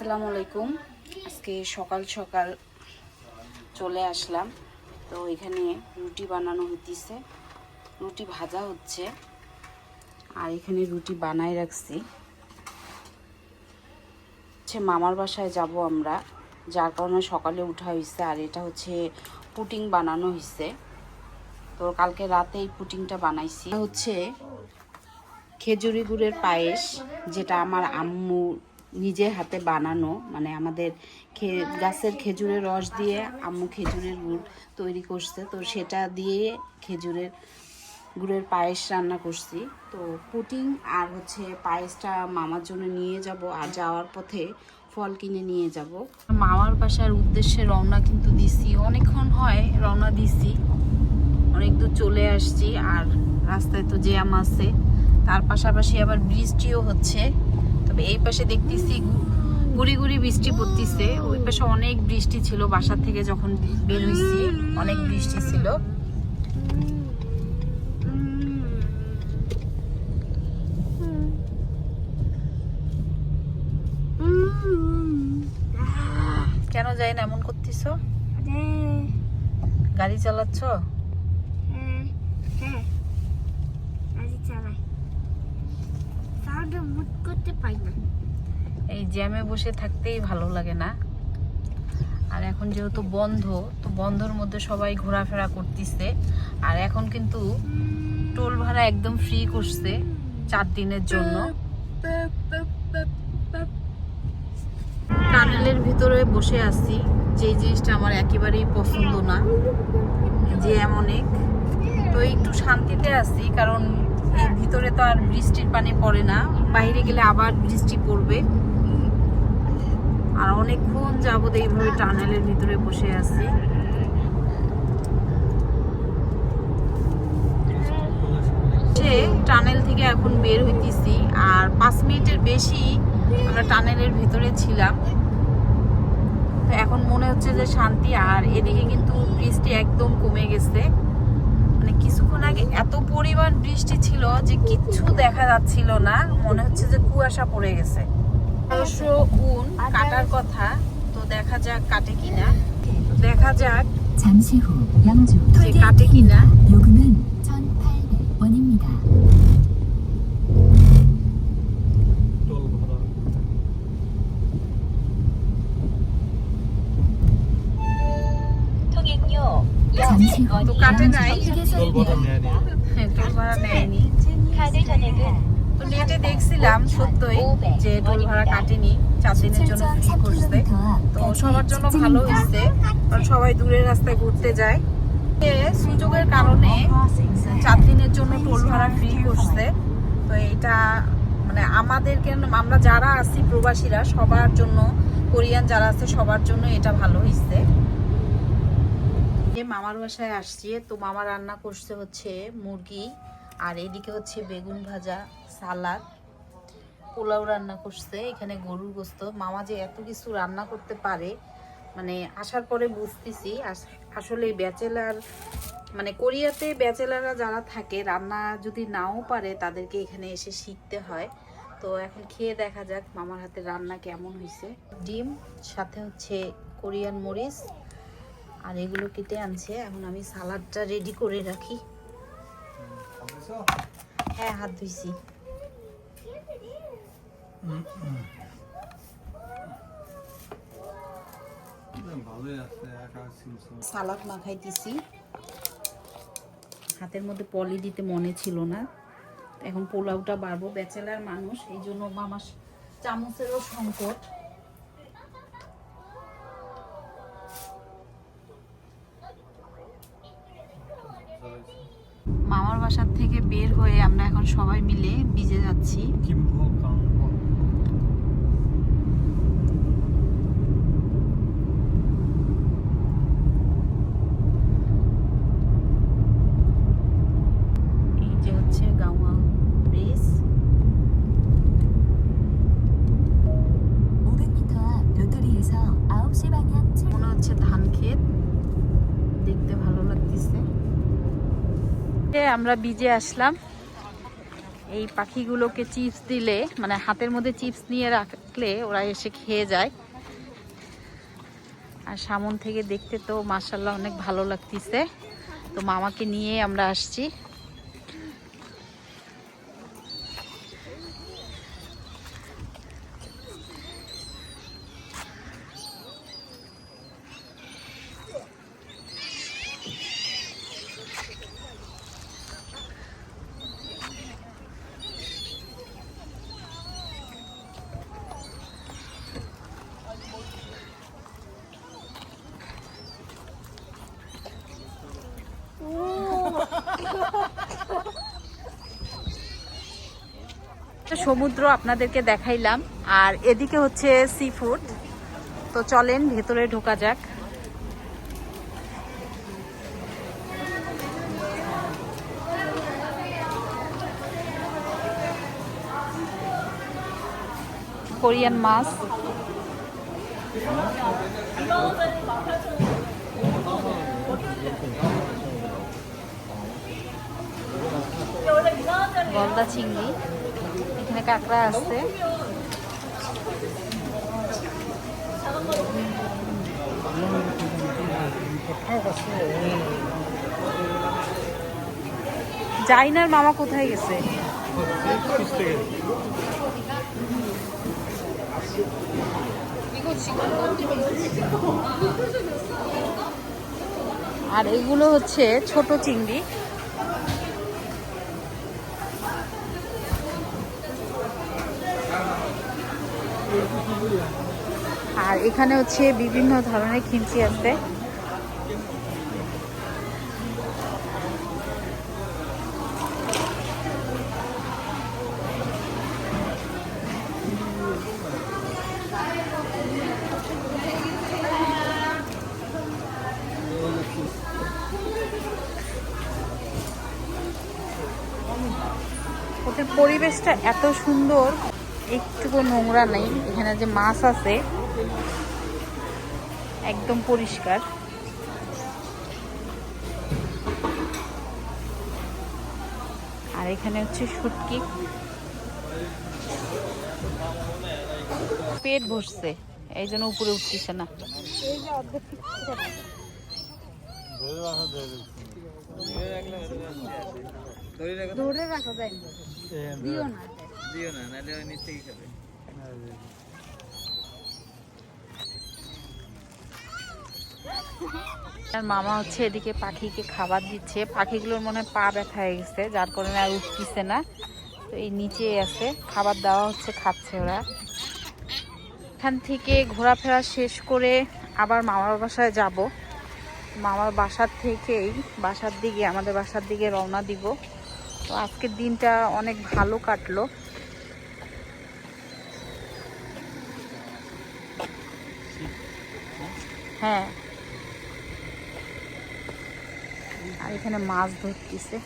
আসসালামু আলাইকুম। আজকে সকাল সকাল চলে আসলাম। তো এখানে রুটি বানানো হইতেছে, রুটি ভাজা হচ্ছে আর এখানে রুটি বানাই রাখছি। মামার বাসায় যাব আমরা, যার কারণে সকালে উঠা হয়েছে। আর এটা হচ্ছে পুডিং বানানো হয়েছে। তো কালকে রাতে এই পুডিংটা বানাইছি। হচ্ছে খেজুরি গুড়ের পায়েস, যেটা আমার আম্মু নিজের হাতে বানানো, মানে আমাদের গাছের খেজুরের রস দিয়ে আম্মু খেজুরের গুড় তৈরি করছে। তো সেটা দিয়ে খেজুরের গুড়ের পায়েস রান্না করছি। তো পুডিং আর হচ্ছে পায়েসটা মামার জন্য নিয়ে যাব, আর যাওয়ার পথে ফল কিনে নিয়ে যাব। মামার বাসার উদ্দেশ্যে রওনা কিন্তু দিছি, অনেকক্ষণ হয় রওনা দিছি, অনেক দূর চলে আসছি। আর রাস্তায় তো জ্যাম আছে, তার পাশাপাশি আবার বৃষ্টিও হচ্ছে। তবে এই পাশে দেখতেছি গুড়ি গুড়ি বৃষ্টি পড়তেছে, ওই পাশে অনেক বৃষ্টি ছিল। বাসা থেকে যখন বের হইছি অনেক বৃষ্টি ছিল। কেন যাই না এমন করতেছ? গাড়ি চালাচ্ছ? এই জ্যামে বসে থাকতেই ভালো লাগে না। আর এখন যেহেতু বন্ধ, তো বন্ধর মধ্যে সবাই ঘোরাফেরা করতেছে। আর এখন কিন্তু টোল ভাড়া একদম ফ্রি করছে 4 দিনের জন্য। টানেলের ভিতরে বসে আছি, যে জিনিসটা আমার একেবারেই পছন্দ না, জ্যাম অনেক। তো একটু শান্তিতে আছি, কারণ এর ভিতরে তো আর বৃষ্টির পানি পড়ে না, বাইরে গেলে আবার বৃষ্টি পড়বে। আর অনেকক্ষণ যাবত এইভাবে টানেলের ভিতরে বসে আছি। টানেল থেকে এখন বের হইতেছি, আর 5 মিনিটের বেশি আমরা টানেলের ভিতরে ছিলাম। তো এখন মনে হচ্ছে যে শান্তি। আর এদিকে কিন্তু বৃষ্টি একদম কমে গেছে। মানে কিছুক্ষণ আগে এত পরিমাণ বৃষ্টি ছিল যে কিচ্ছু দেখা যাচ্ছিল না, মনে হচ্ছে যে কুয়াশা পড়ে গেছে। অবশ্য উন কাটার কথা, তো দেখা যাক কাটে কিনা। দেখা যাক যে কাটে কিনা। তো কাটে নাই, টোল ভাড়া নেয়নি। তো নেটে দেখছিলাম সত্যই যে টোল ভাড়া কাটেনি, 4 দিনের জন্য ফ্রি করছে। তো সবার জন্য ভালো হয়েছে, কারণ সবাই দূরের রাস্তায় ঘুরতে যায়। সুযোগের কারণে 4 দিনের জন্য টোল ভাড়া ফ্রি করছে। তো এটা মানে আমাদেরকে, আমরা যারা আছি প্রবাসীরা সবার জন্য, কোরিয়ান যারা আছে সবার জন্য এটা ভালো হয়েছে। মামার বাসায় আসছি, তো মামা রান্না করছে হচ্ছে মুরগি, আর এদিকে হচ্ছে বেগুন ভাজা, সালাদ, পোলাও রান্না করছে। এখানে গরুর গোস্ত। মামা যে এত কিছু রান্না করতে পারে, মানে আসার পরে বুঝতেছি আসলে ব্যাচেলার, মানে কোরিয়াতে ব্যাচেলাররা যারা থাকে রান্না যদি নাও পারে তাদেরকে এখানে এসে শিখতে হয়। তো এখন খেয়ে দেখা যাক মামার হাতে রান্না কেমন হয়েছে। ডিম সাথে হচ্ছে কোরিয়ান মরিচ, আর এগুলো কেটে আনছে। এখন আমি সালাদটা রেডি করে রাখি। হ্যাঁ, হাত ধুইছি। সালাদ মাখাইতেছি, হাতের মধ্যে পলি দিতে মনে ছিল না। এখন পোলাওটা বাড়বো, ব্যাচেলার মানুষ, এই জন্য মামার চামচেরও সংকট। মামার বাসার থেকে বের হয়ে আমরা এখন সবাই মিলে ভিজে যাচ্ছি। এই যে হচ্ছে গাওয়া ব্রিজ। 500m 앞 로터리에서 9시 방향 মনে হচ্ছে ধান ক্ষেত, দেখতে ভালো লাগতেছে। আমরা ভিজে আসলাম। এই পাখিগুলোকে চিপস দিলে, মানে হাতের মধ্যে চিপস নিয়ে রাখলে ওরা এসে খেয়ে যায়। আর সামন থেকে দেখতে তো মাশাআল্লাহ অনেক ভালো লাগতেছে। তো মামাকে নিয়ে আমরা আসছি। সমুদ্র আপনাদেরকে দেখাইলাম, আর এদিকে হচ্ছে সি ফুড। তো চলেন ভেতরে ঢোকা যাক। কোরিয়ান মাছ, গলদা চিংড়ি, এখানে কাঁকড়া আছে। জাইনার মামা কোথায় গেছে? আর এগুলো হচ্ছে ছোট চিংড়ি। আর এখানে হচ্ছে বিভিন্ন ধরনের খিমচি আছে। ওদের পরিবেশটা এত সুন্দর, একটুকু নোংরা নেই। এখানে যে মাছ আছে একদম পরিষ্কার। আর এখানে হচ্ছে শুটকি। পেট ভরছে, এই জন্য উপরে উঠতেছে না। ধরে রাখা যায় না, দিও না, নাহলে ওই নিচ থেকে খাবে। আর মামা হচ্ছে এদিকে পাখিকে খাবার দিচ্ছে। পাখিগুলোর মনে হয় পা ব্যথা হয়ে গেছে, যার কারণে আর উঠতেছে না। তো এই নিচে আছে, খাবার দেওয়া হচ্ছে, খাচ্ছে ওরা। এখান থেকে ঘোরাফেরা শেষ করে আবার মামার বাসায় যাব। মামার বাসার থেকেই আমাদের বাসার দিকে রওনা দিব। তো আজকের দিনটা অনেক ভালো কাটলো। হ্যাঁ, আর এখানে মাছ ধরতেছে।